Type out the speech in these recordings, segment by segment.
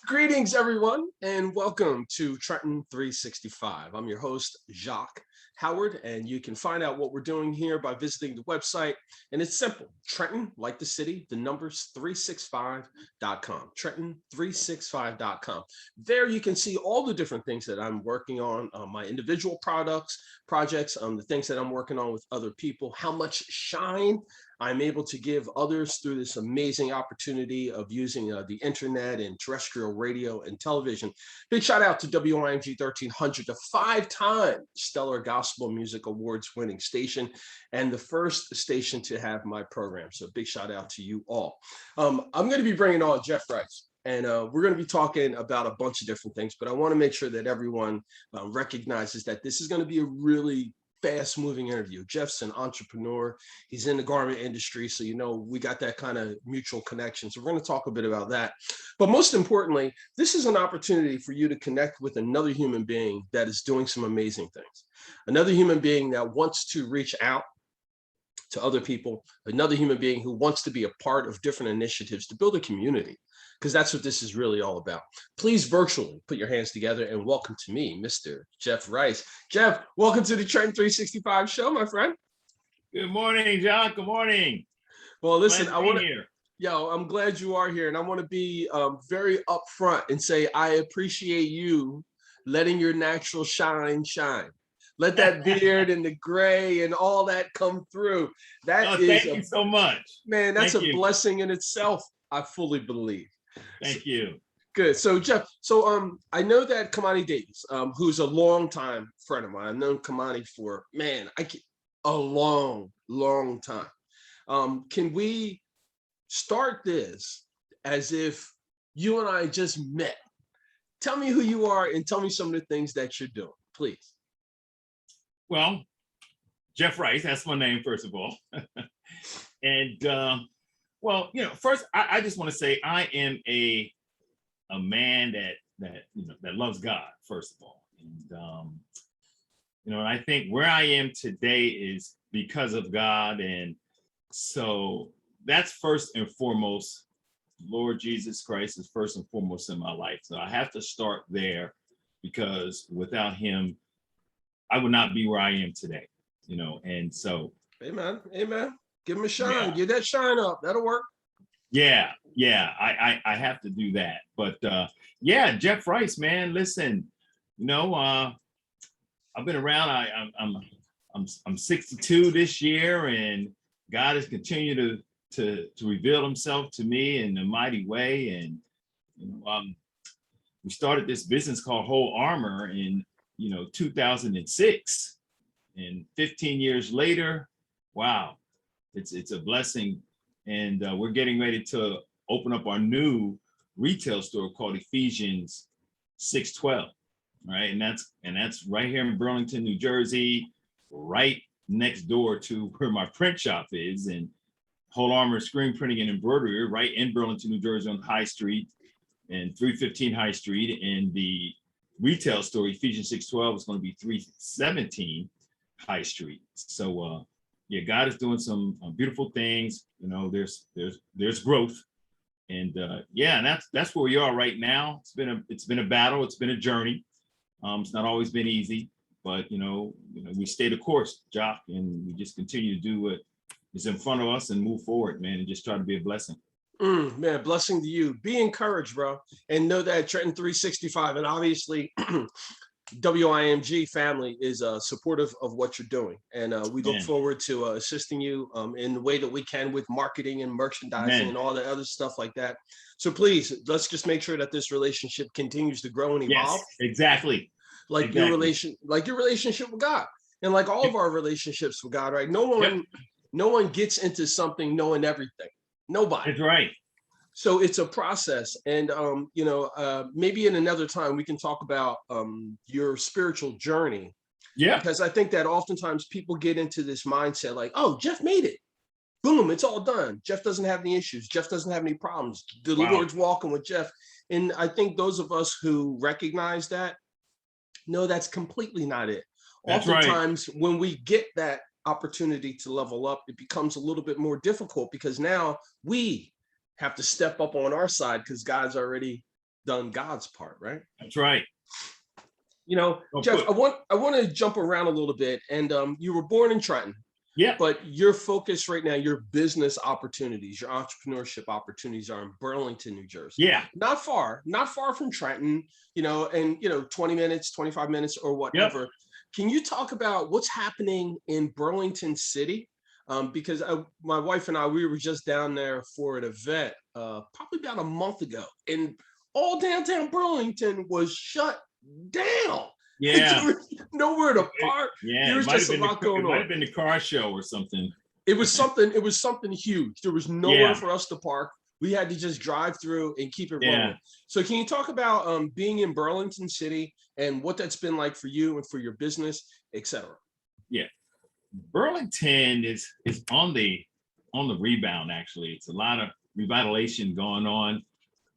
Greetings, everyone, and welcome to Trenton 365. I'm your host, Jacque Howard, and you can find out what we're doing here by visiting the website. And it's simple: Trenton, like the city, the numbers 365.com, Trenton365.com. There you can see all the different things that I'm working on, my individual projects, the things that I'm working on with other people, how much shine I'm able to give others through this amazing opportunity of using the internet and terrestrial radio and television. Big shout out to WIMG 1300, the 5-time Stellar Gospel Music Awards winning station and the first station to have my program. So big shout out to you all. I'm going to be bringing on Jeff Rice. And we're going to be talking about a bunch of different things, but I want to make sure that everyone recognizes that this is going to be a really fast-moving interview. Jeff's an entrepreneur. He's in the garment industry, so we got that kind of mutual connection. So we're going to talk a bit about that. But most importantly, this is an opportunity for you to connect with another human being that is doing some amazing things. Another human being that wants to reach out to other people, another human being who wants to be a part of different initiatives to build a community, because that's what this is really all about. Please virtually put your hands together and welcome to me, Mr. Jeff Rice. Jeff, welcome to the Trenton 365 show, my friend. Good morning, John. Good morning. Well, listen, I'm glad you are here, and I want to be very upfront and say I appreciate you letting your natural shine. Let that beard and the gray and all that come through. Thank you so much. Man, that's a blessing in itself, I fully believe. Thank you. Good. So Jeff, I know that Kamani Davis, who's a longtime friend of mine. I've known Kamani for, a long time. Can we start this as if you and I just met? Tell me who you are and tell me some of the things that you're doing, please. Well, Jeff Rice, that's my name, first of all. And first, I just want to say I am a man that loves God, first of all. And I think where I am today is because of God. And so that's first and foremost. Lord Jesus Christ is first and foremost in my life. So I have to start there, because without him, I would not be where I am today, and so. Amen. Give him a shine. Yeah. Get that shine up. That'll work. Yeah. I have to do that. But Jeff Rice, man, listen, I've been around. I'm 62 this year, and God has continued to reveal himself to me in a mighty way. And we started this business called Armour in 2006, and 15 years later, wow, it's a blessing. And we're getting ready to open up our new retail store called Ephesians 612, right? And that's right here in Burlington, New Jersey, right next door to where my print shop is, and Whole Armour Screen Printing and Embroidery, right in Burlington, New Jersey, on High Street and 315 High Street. And the retail store, Ephesians 612, is going to be 317 High Street. So God is doing some beautiful things. There's growth, and and that's where we are right now. It's been a battle. It's been a journey. It's not always been easy, but we stay the course, Jacque, and we just continue to do what is in front of us and move forward, man, and just try to be a blessing. Man, blessing to you. Be encouraged, bro, and know that Trenton 365 and obviously WIMG family is supportive of what you're doing, and we look forward to assisting you in the way that we can with marketing and merchandising and all the other stuff like that. So please, let's just make sure that this relationship continues to grow and evolve. Yes, exactly. Your relationship with God, and like all of our relationships with God, right? No one gets into something knowing everything. Nobody. That's right. So it's a process, and maybe in another time we can talk about your spiritual journey. Yeah. Because I think that oftentimes people get into this mindset like, oh, Jeff made it. Boom, it's all done. Jeff doesn't have any issues. Jeff doesn't have any problems. The Lord's walking with Jeff. And I think those of us who recognize that, no, that's completely not it. That's oftentimes when we get that opportunity to level up, it becomes a little bit more difficult because now we have to step up on our side because God's already done God's part, right? That's right. Oh, Jeff, good. I want to jump around a little bit. And you were born in Trenton, Yeah. but your focus right now, your business opportunities, your entrepreneurship opportunities are in Burlington, New Jersey. Yeah. Not far from Trenton, and 20 minutes, 25 minutes or whatever. Yep. Can you talk about what's happening in Burlington City? Because my wife and I, we were just down there for an event probably about a month ago, and all downtown Burlington was shut down. Yeah. There was nowhere to park. Yeah. There was just a lot going It might on. have been the car show or something. It was something huge. There was nowhere for us to park. We had to just drive through and keep it rolling. So can you talk about being in Burlington City and what that's been like for you and for your business, et cetera? Yeah. Burlington is on the rebound, actually. It's a lot of revitalization going on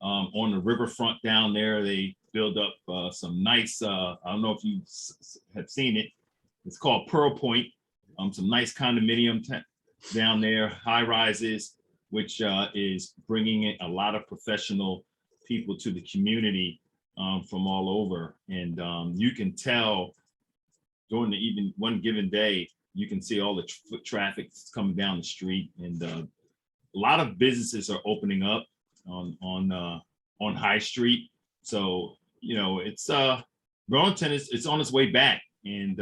the riverfront down there. They build up some nice, I don't know if you have seen it. It's called Pearl Point. Some nice condominium down there, high rises, which is bringing in a lot of professional people to the community from all over. And you can tell during even one given day, you can see all the foot traffic coming down the street, and a lot of businesses are opening up on High Street. So it's Burlington it's on its way back, and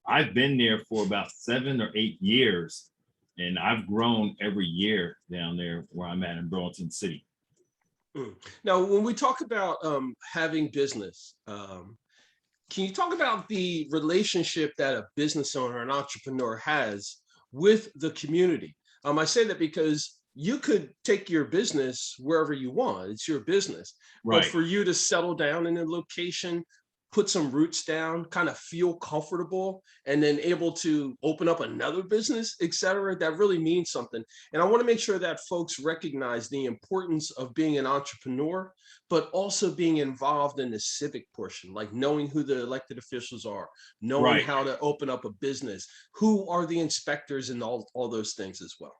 I've been there for about 7 or 8 years, and I've grown every year down there where I'm at in Burlington City. Now, when we talk about having business, can you talk about the relationship that a business owner, an entrepreneur has with the community? I say that because you could take your business wherever you want. It's your business. Right. But for you to settle down in a location, put some roots down, kind of feel comfortable, and then able to open up another business, et cetera, that really means something. And I want to make sure that folks recognize the importance of being an entrepreneur, but also being involved in the civic portion, like knowing who the elected officials are, knowing how to open up a business, who are the inspectors, and all those things as well.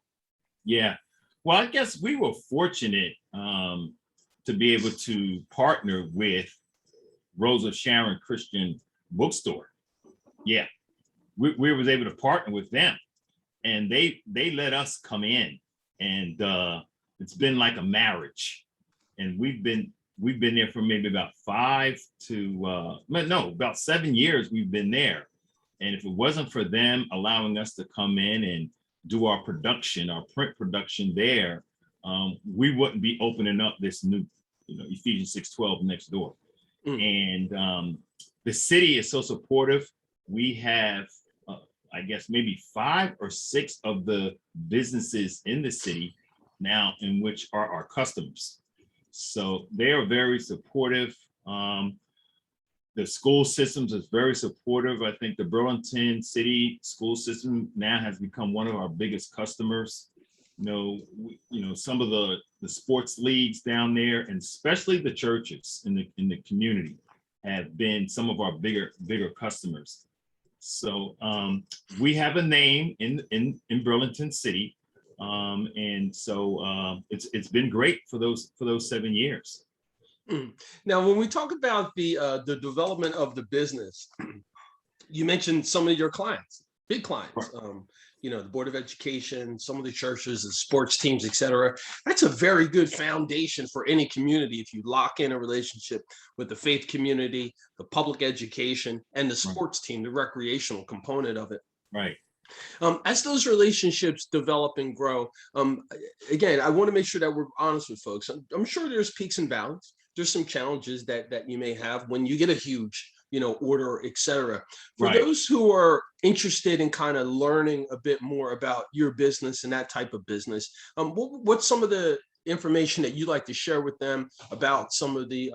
Yeah. Well, I guess we were fortunate to be able to partner with Rose of Sharon Christian Bookstore. Yeah, we was able to partner with them, and they let us come in, and it's been like a marriage, and we've been there for maybe about 7 years we've been there. And if it wasn't for them allowing us to come in and do our production, our print production there, we wouldn't be opening up this new Ephesians 6:12 next door. And the city is so supportive. We have, I guess, maybe 5 or 6 of the businesses in the city now in which are our customers. So they are very supportive. The school systems is very supportive. I think the Burlington City school system now has become one of our biggest customers. Some of the sports leagues down there, and especially the churches in the community, have been some of our bigger customers. So we have a name in Burlington City, and so it's been great for those 7 years. Now, when we talk about the development of the business, you mentioned some of your clients, big clients. The Board of Education, some of the churches, the sports teams, et cetera. That's a very good foundation for any community if you lock in a relationship with the faith community, the public education, and the sports team, the recreational component of it. Right. As those relationships develop and grow, again, I want to make sure that we're honest with folks. I'm sure there's peaks and valleys. There's some challenges that you may have when you get a huge order, et cetera. For those who are interested in kind of learning a bit more about your business and that type of business, what's some of the information that you'd like to share with them about some of the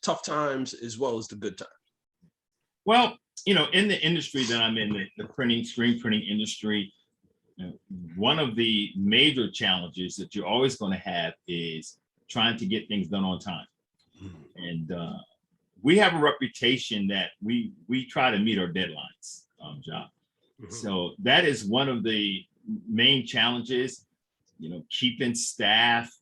tough times as well as the good times? Well, in the industry that I'm in, the screen printing industry, one of the major challenges that you're always going to have is trying to get things done on time. And we have a reputation that we try to meet our deadlines, Jacque. So that is one of the main challenges, keeping staff,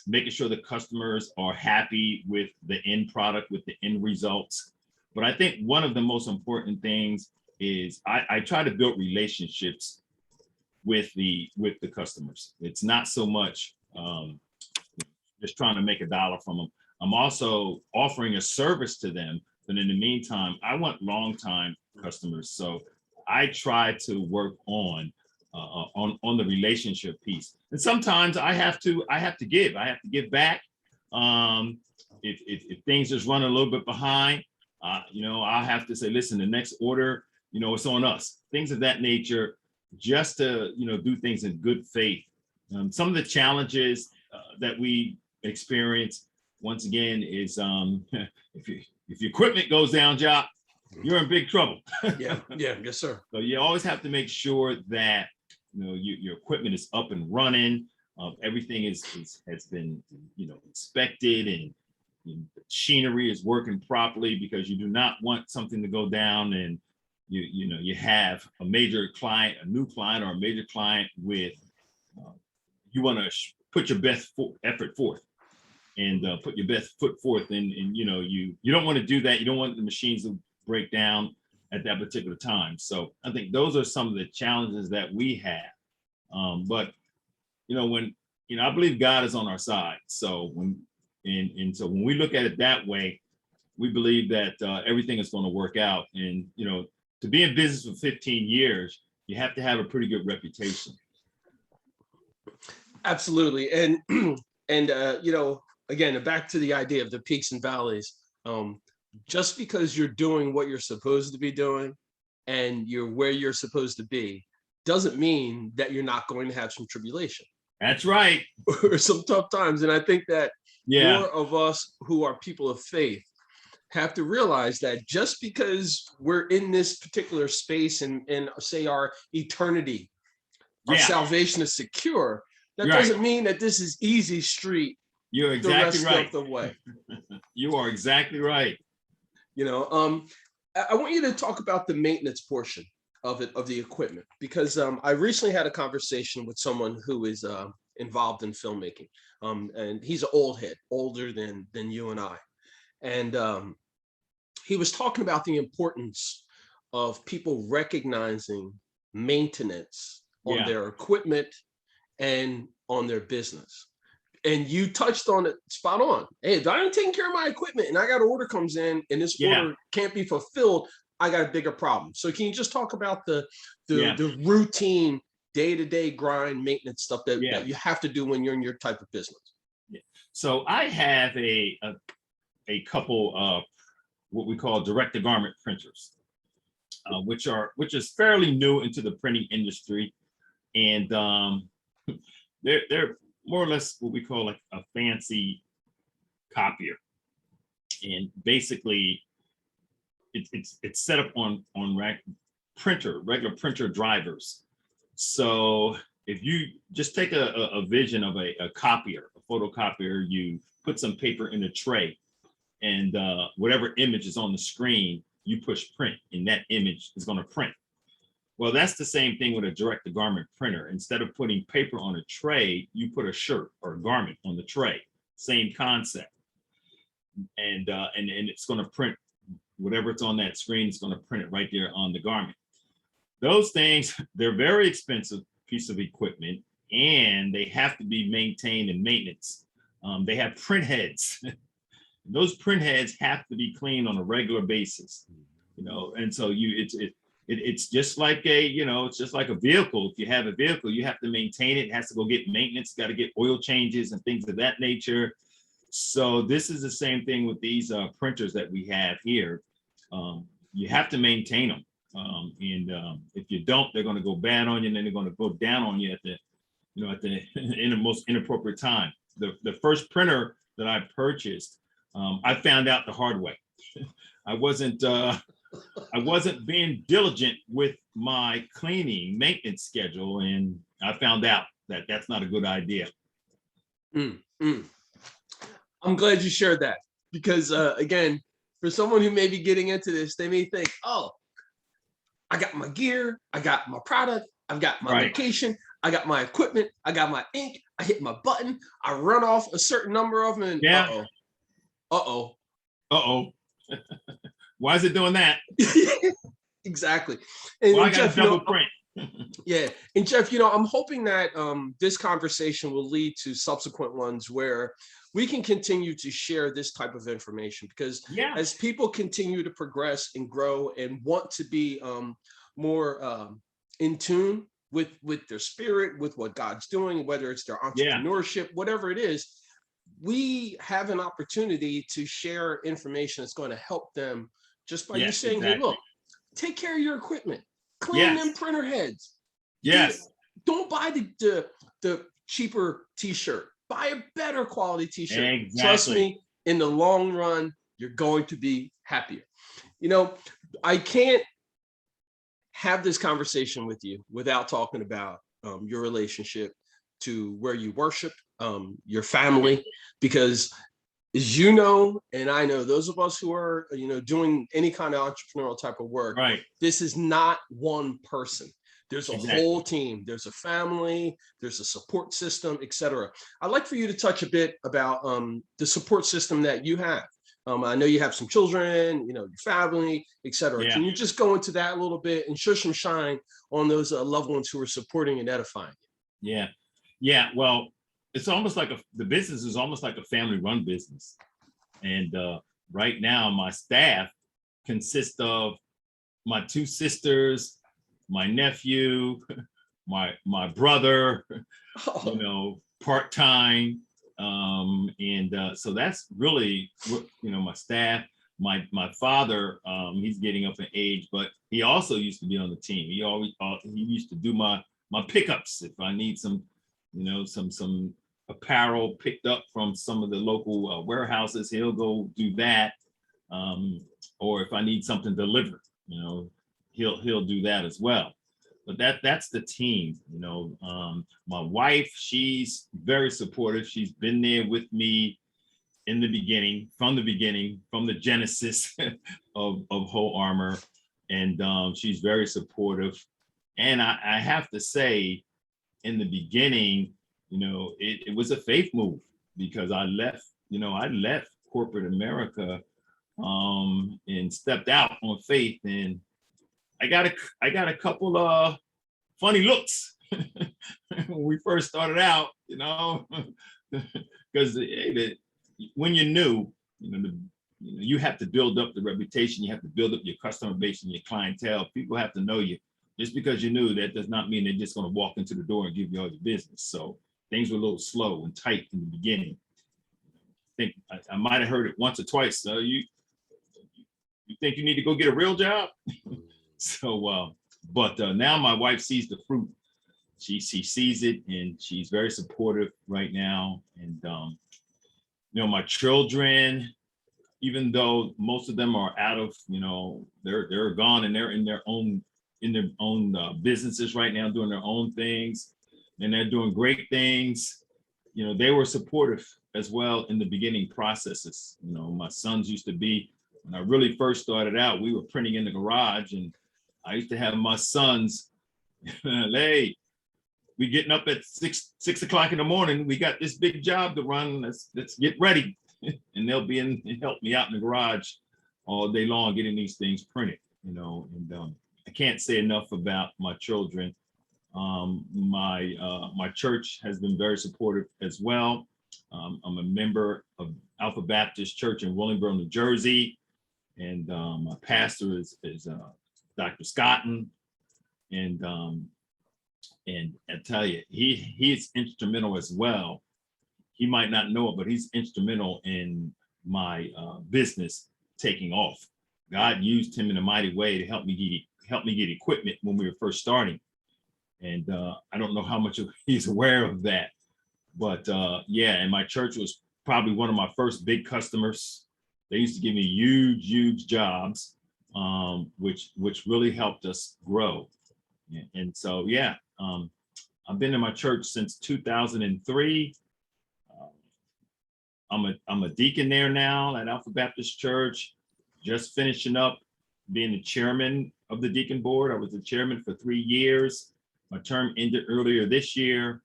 making sure the customers are happy with the end product, with the end results. But I think one of the most important things is I try to build relationships with the customers. It's not so much just trying to make a dollar from them. I'm also offering a service to them, but in the meantime, I want long-time customers. So I try to work on the relationship piece. And sometimes I have to give back. If things just run a little bit behind, I'll have to say, listen, the next order, it's on us. Things of that nature, just to do things in good faith. Some of the challenges that we experience, once again, is if your equipment goes down, Jacque, you're in big trouble. Yes, sir. So you always have to make sure that your equipment is up and running. Everything has been inspected, and the machinery is working properly, because you do not want something to go down and you have a major client, a new client, or a major client with you want to put your best effort forth and put your best foot forth, and you don't want to do that. You don't want the machines to break down at that particular time. So I think those are some of the challenges that we have. But when I believe God is on our side. So when we look at it that way, we believe that everything is going to work out. And to be in business for 15 years, you have to have a pretty good reputation. Absolutely. And again, back to the idea of the peaks and valleys. Just because you're doing what you're supposed to be doing and you're where you're supposed to be, doesn't mean that you're not going to have some tribulation. That's right. Or some tough times. And I think that more of us who are people of faith have to realize that just because we're in this particular space and say our eternity, our salvation is secure, that doesn't mean that this is easy street. You're exactly right. Of the way. You are exactly right. I want you to talk about the maintenance portion of the equipment, because I recently had a conversation with someone who is involved in filmmaking, and he's an old head, older than you and I, and he was talking about the importance of people recognizing maintenance on their equipment and on their business. And you touched on it spot on. Hey, if I ain't taking care of my equipment and I got an order comes in and this order can't be fulfilled, I got a bigger problem. So can you just talk about the routine, day-to-day grind maintenance stuff that you have to do when you're in your type of business? So I have a couple of what we call direct-to-garment printers, which is fairly new into the printing industry, and they're more or less what we call like a fancy copier, and basically it's set up on regular printer drivers. So if you just take a vision of a copier, a photocopier, you put some paper in a tray, and whatever image is on the screen, you push print, and that image is going to print. Well, that's the same thing with a direct-to-garment printer. Instead of putting paper on a tray, you put a shirt or a garment on the tray. Same concept. And it's going to print whatever it's on that screen. It's going to print it right there on the garment. Those things, they're very expensive piece of equipment, and they have to be maintained and maintenance. They have print heads. Those print heads have to be cleaned on a regular basis, and so it's just like it's just like a vehicle. If you have a vehicle, you have to maintain it. It has to go get maintenance, got to get oil changes and things of that nature. So this is the same thing with these printers that we have here. You have to maintain them. And if you don't, they're going to go bad on you, and then they're going to go down on you in the most inappropriate time. The first printer that I purchased, I found out the hard way. I wasn't being diligent with my cleaning maintenance schedule, and I found out that that's not a good idea. I'm glad you shared that, because again, for someone who may be getting into this, they may think, oh, I got my gear, I got my product, I've got my location, I got my equipment, I got my ink, I hit my button, I run off a certain number of them, and Yeah. uh-oh. Why is it doing that? Exactly. Well, I And got Jeff, a double print. yeah. And Jeff, I'm hoping that this conversation will lead to subsequent ones where we can continue to share this type of information, because as people continue to progress and grow and want to be more in tune with their spirit, with what God's doing, whether it's their entrepreneurship, whatever it is, we have an opportunity to share information that's going to help them, just by you saying, hey, look, take care of your equipment, clean them printer heads. Don't buy the cheaper t-shirt, buy a better quality t-shirt. Trust me, in the long run, you're going to be happier. I can't have this conversation with you without talking about your relationship to where you worship, your family, because as you know, and I know, those of us who are, doing any kind of entrepreneurial type of work, this is not one person. There's a whole team, there's a family, there's a support system, etc. I'd like for you to touch a bit about the support system that you have. I know you have some children, your family, etc. Can you just go into that a little bit and show some shine on those loved ones who are supporting and edifying you? Yeah. Well, it's almost like the business is almost like a family-run business. And right now, my staff consists of my two sisters, my nephew, my brother, part-time. So that's really, my staff. My father, he's getting up in age, but he also used to be on the team. He used to do my pickups if I need some apparel picked up from some of the local warehouses. He'll go do that, or if I need something delivered, he'll do that as well. But that's the team. My wife, she's very supportive. She's been there with me from the genesis of whole Armour, and she's very supportive. And I have to say, in the beginning, it was a faith move, because I left corporate America and stepped out on faith, and I got a couple of funny looks when we first started out, because when you're new, you have to build up the reputation, you have to build up your customer base and your clientele. People have to know you. Just because you're new, that does not mean they're just going to walk into the door and give you all your business. So things were a little slow and tight in the beginning. I think I might have heard it once or twice. So you think you need to go get a real job? So, but now my wife sees the fruit. She sees it, and she's very supportive right now. And my children, even though most of them are out of, they're gone and they're in their own businesses right now, doing their own things, and they're doing great things. They were supportive as well in the beginning processes. My sons used to be, when I really first started out, we were printing in the garage, and I used to have my sons, hey, we getting up at 6 o'clock in the morning. We got this big job to run. Let's get ready. And they'll be in and help me out in the garage all day long, getting these things printed, and I can't say enough about my children. My church has been very supportive as well. I'm a member of Alpha Baptist Church in Willingboro, New Jersey, and my pastor is Dr. Scotton, and I tell you, he's instrumental as well. He might not know it, but he's instrumental in my business taking off. God used him in a mighty way to help me get equipment when we were first starting. And I don't know how much he's aware of that, but and my church was probably one of my first big customers. They used to give me huge jobs, which really helped us grow. And so, I've been in my church since 2003. I'm a deacon there now at Alpha Baptist Church, just finishing up being the chairman of the deacon board. I was the chairman for 3 years. My term ended earlier this year.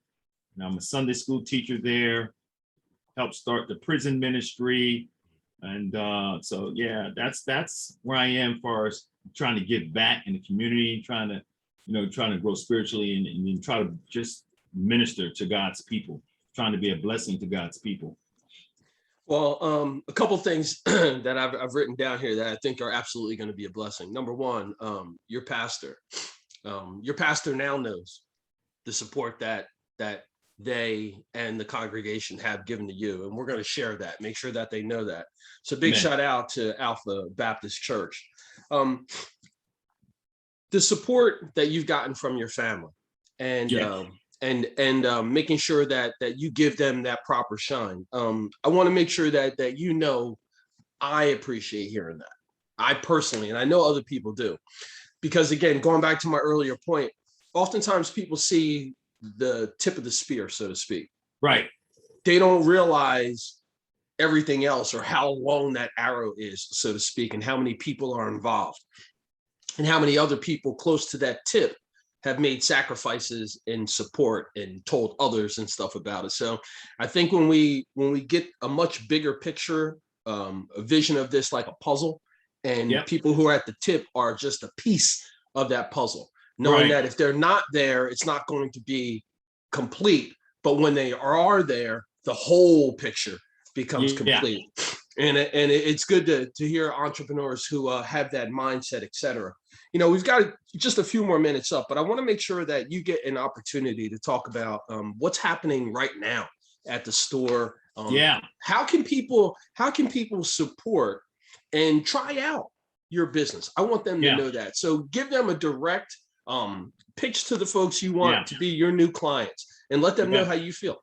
Now I'm a Sunday school teacher there, helped start the prison ministry. And so, yeah, that's where I am as far as trying to give back in the community, trying to grow spiritually and try to just minister to God's people, trying to be a blessing to God's people. Well, a couple things that I've written down here that I think are absolutely going to be a blessing. Number one, your pastor now knows the support that they and the congregation have given to you, and we're going to share that. Make sure that they know that. So, big shout out to Alpha Baptist Church. The support that you've gotten from your family, and making sure that you give them that proper shine. I want to make sure that I appreciate hearing that. I personally, and I know other people do, because again, going back to my earlier point, oftentimes people see the tip of the spear, so to speak. Right. They don't realize everything else, or how long that arrow is, so to speak, and how many people are involved, and how many other people close to that tip have made sacrifices in support and told others and stuff about it. So I think when we get a much bigger picture, a vision of this like a puzzle, and people who are at the tip are just a piece of that puzzle, knowing that if they're not there, it's not going to be complete. But when they are there, the whole picture becomes complete. And it's good to hear entrepreneurs who have that mindset, et cetera. We've got just a few more minutes up, but I want to make sure that you get an opportunity to talk about what's happening right now at the store. How can people support and try out your business? I want them to know that. So give them a direct pitch to the folks you want to be your new clients, and let them know how you feel.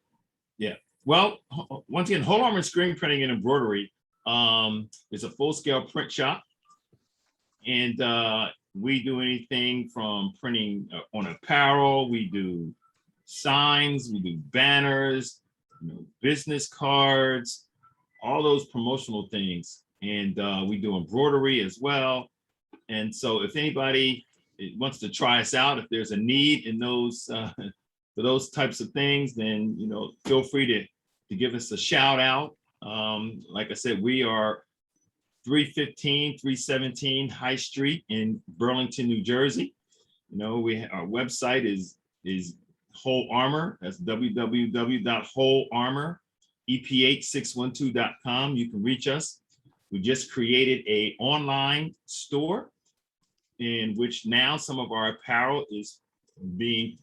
Well, once again, Whole Armour Screen Printing and Embroidery is a full-scale print shop, and we do anything from printing on apparel. We do signs, we do banners, business cards, all those promotional things, and we do embroidery as well. And so, if anybody wants to try us out, if there's a need in those for those types of things, then feel free to give us a shout out. Like I said, we are 317 High Street in Burlington, New Jersey. Our website is Whole Armour. That's www.wholearmourep612.com. You can reach us. We just created a online store in which now some of our apparel is being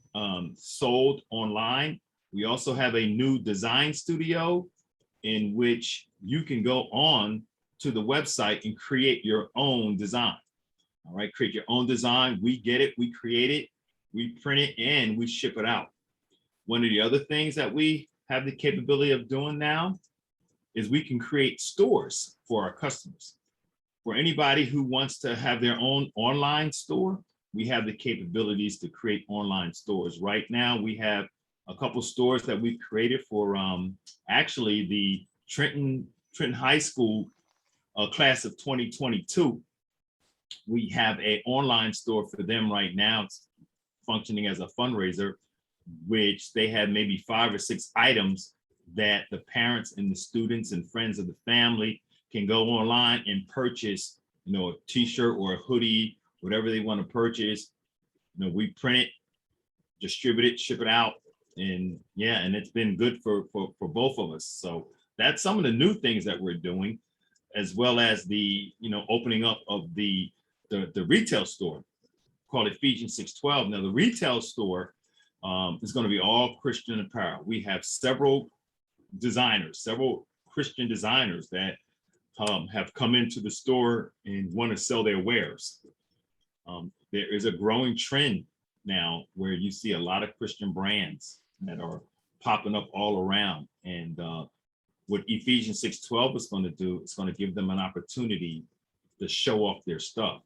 sold online. We also have a new design studio in which you can go on to the website and create your own design. All right, create your own design. We get it, we create it, we print it, and we ship it out. One of the other things that we have the capability of doing now is we can create stores for our customers. For anybody who wants to have their own online store, we have the capabilities to create online stores. Right now, we have a couple stores that we've created for actually the Trenton High School class of 2022. We have an online store for them right now. It's functioning as a fundraiser, which they have maybe 5 or 6 items that the parents and the students and friends of the family can go online and purchase, a t-shirt or a hoodie, whatever they want to purchase. We print it, distribute it, ship it out, and it's been good for both of us. So that's some of the new things that we're doing, as well as the opening up of the retail store called Ephesians 6:12. Now the retail store is going to be all Christian apparel. We have several Christian designers that have come into the store and want to sell their wares. There is a growing trend now where you see a lot of Christian brands that are popping up all around. And what Ephesians 6:12 is going to do, it's going to give them an opportunity to show off their stuff.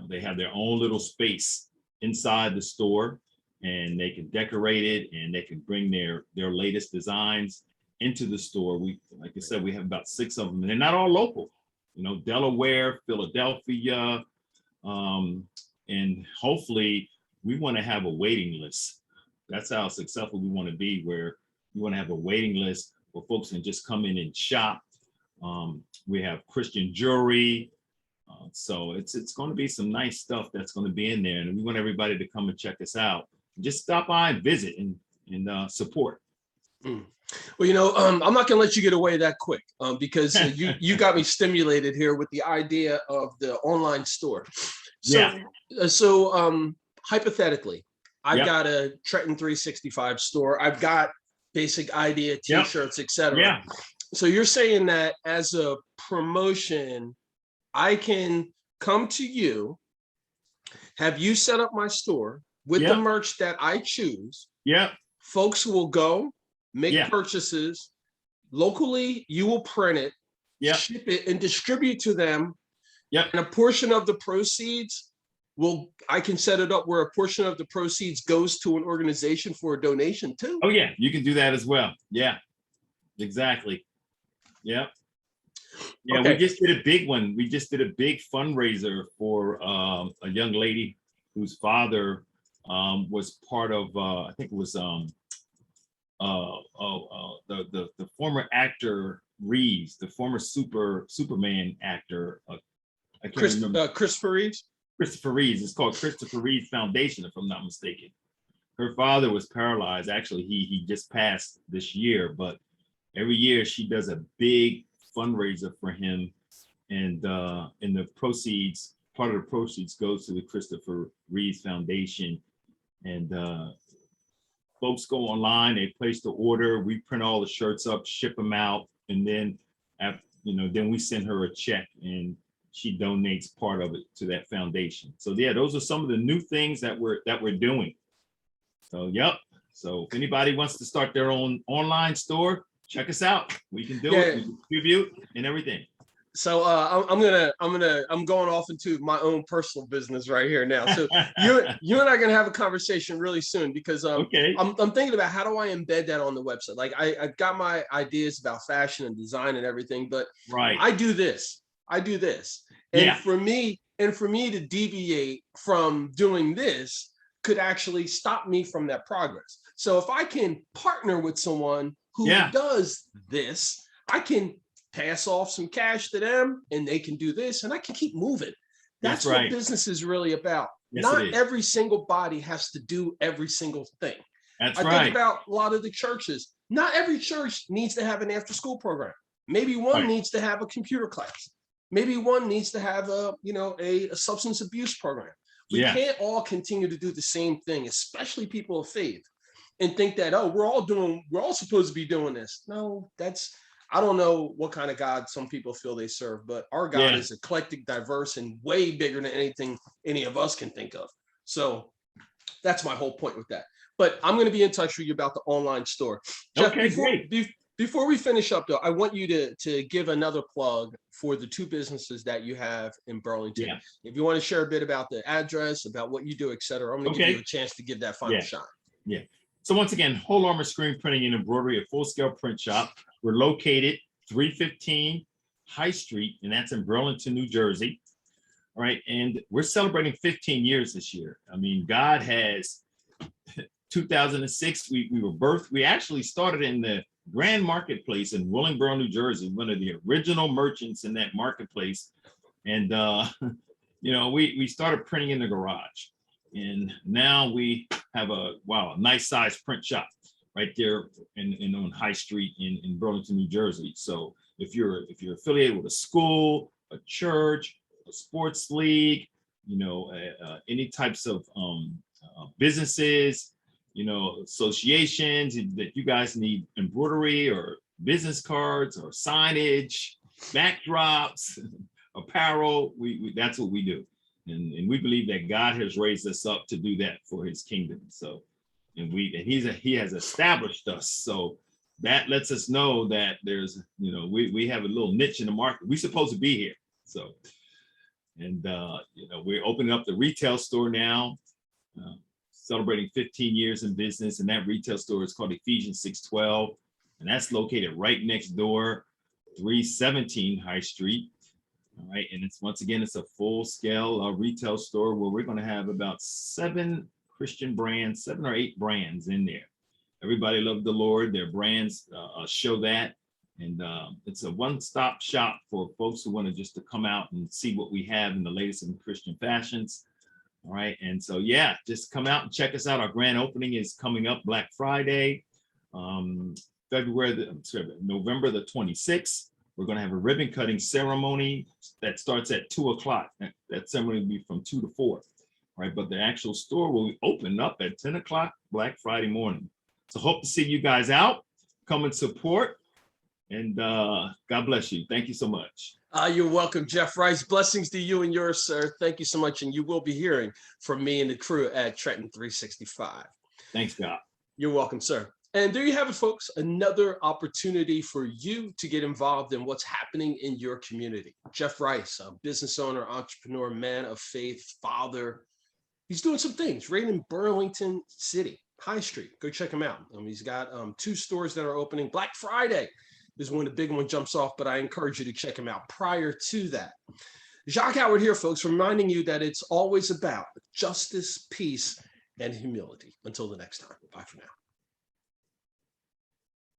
They have their own little space inside the store, and they can decorate it, and they can bring their latest designs into the store. Like I said, we have about 6 of them, and they're not all local. Delaware, Philadelphia, and hopefully we want to have a waiting list. That's how successful we want to be, where we want to have a waiting list where folks can just come in and shop. We have Christian jewelry. So it's going to be some nice stuff that's going to be in there. And we want everybody to come and check us out. Just stop by and visit and support. Mm. Well, you know, I'm not going to let you get away that quick because you got me stimulated here with the idea of the online store. So, so hypothetically, I've got a Trenton 365 store. I've got Basic Idea T-shirts, etc. Yeah. So you're saying that as a promotion, I can come to you, have you set up my store with the merch that I choose. Yeah. Folks will go make purchases locally. You will print it, ship it, and distribute to them. Yeah. And a portion of the proceeds I can set it up where a portion of the proceeds goes to an organization for a donation too. Oh yeah, you can do that as well. Yeah, exactly. Yeah. Yeah, okay. We just did a big one. We just did a big fundraiser for a young lady whose father was part of, I think it was the former actor Reeves, the former Superman actor. I can't remember. Christopher Reeves? Christopher Reeves. It's called Christopher Reeves Foundation, if I'm not mistaken. Her father was paralyzed. Actually, he just passed this year, but every year she does a big fundraiser for him, and the proceeds, part of the proceeds goes to the Christopher Reeves Foundation, and folks go online, they place the order, we print all the shirts up, ship them out, and then then we send her a check and she donates part of it to that foundation. So yeah, those are some of the new things that we're doing. So yep. So if anybody wants to start their own online store, check us out. We can do it. We can distribute and everything. So I'm going off into my own personal business right here now. So you and I are gonna have a conversation really soon because I'm thinking about how do I embed that on the website. Like I've got my ideas about fashion and design and everything, but I do this, and for me to deviate from doing this could actually stop me from that progress. So if I can partner with someone who does this, I can pass off some cash to them and they can do this and I can keep moving. That's what business is really about. Not every single body has to do every single thing. I think about a lot of the churches. Not every church needs to have an after school program. Maybe one needs to have a computer class. Maybe one needs to have a substance abuse program. We can't all continue to do the same thing, especially people of faith, and think that, we're all supposed to be doing this. No, I don't know what kind of God some people feel they serve, but our God is eclectic, diverse, and way bigger than anything any of us can think of. So that's my whole point with that. But I'm going to be in touch with you about the online store. Jeff, before we finish up, though, I want you to give another plug for the two businesses that you have in Burlington. Yeah. If you want to share a bit about the address, about what you do, et cetera, I'm going to give you a chance to give that final shot. Yeah. So once again, Whole Armour Screen Printing and Embroidery, a full-scale print shop. We're located 315 High Street, and that's in Burlington, New Jersey. All right, and we're celebrating 15 years this year. I mean, God has 2006. We were birthed. We actually started in the Grand Marketplace in Willingboro, New Jersey, one of the original merchants in that marketplace. And we started printing in the garage, and now we have a nice size print shop right there on High Street in Burlington, New Jersey. So if you're affiliated with a school, a church, a sports league, any types of businesses, associations that you guys need embroidery or business cards or signage, backdrops, apparel, that's what we do. And we believe that God has raised us up to do that for his kingdom. So he has established us. So that lets us know that there's, we have a little niche in the market. We're supposed to be here. So, and we're opening up the retail store now, celebrating 15 years in business. And that retail store is called Ephesians 612. And that's located right next door, 317 High Street. All right. And it's a full scale retail store where we're going to have about 7 Christian brands, 7 or 8 brands in there. Everybody loved the Lord. Their brands show that. And it's a one-stop shop for folks who want to just to come out and see what we have in the latest in Christian fashions. All right. And so, yeah, just come out and check us out. Our grand opening is coming up Black Friday, November the 26th. We're going to have a ribbon cutting ceremony that starts at 2 o'clock. That ceremony will be from 2 to 4. Right. But the actual store will open up at 10 o'clock Black Friday morning. So hope to see you guys out. Come and support. And God bless you. Thank you so much. You're welcome, Jeff Rice. Blessings to you and yours, sir. Thank you so much. And you will be hearing from me and the crew at Trenton 365. Thanks, God. You're welcome, sir. And there you have it, folks. Another opportunity for you to get involved in what's happening in your community. Jeff Rice, a business owner, entrepreneur, man of faith, father. He's doing some things right in Burlington City, High Street. Go check him out. He's got 2 stores that are opening. Black Friday is when the big one jumps off, but I encourage you to check him out prior to that. Jacque Howard here, folks, reminding you that it's always about justice, peace, and humility. Until the next time. Bye for now.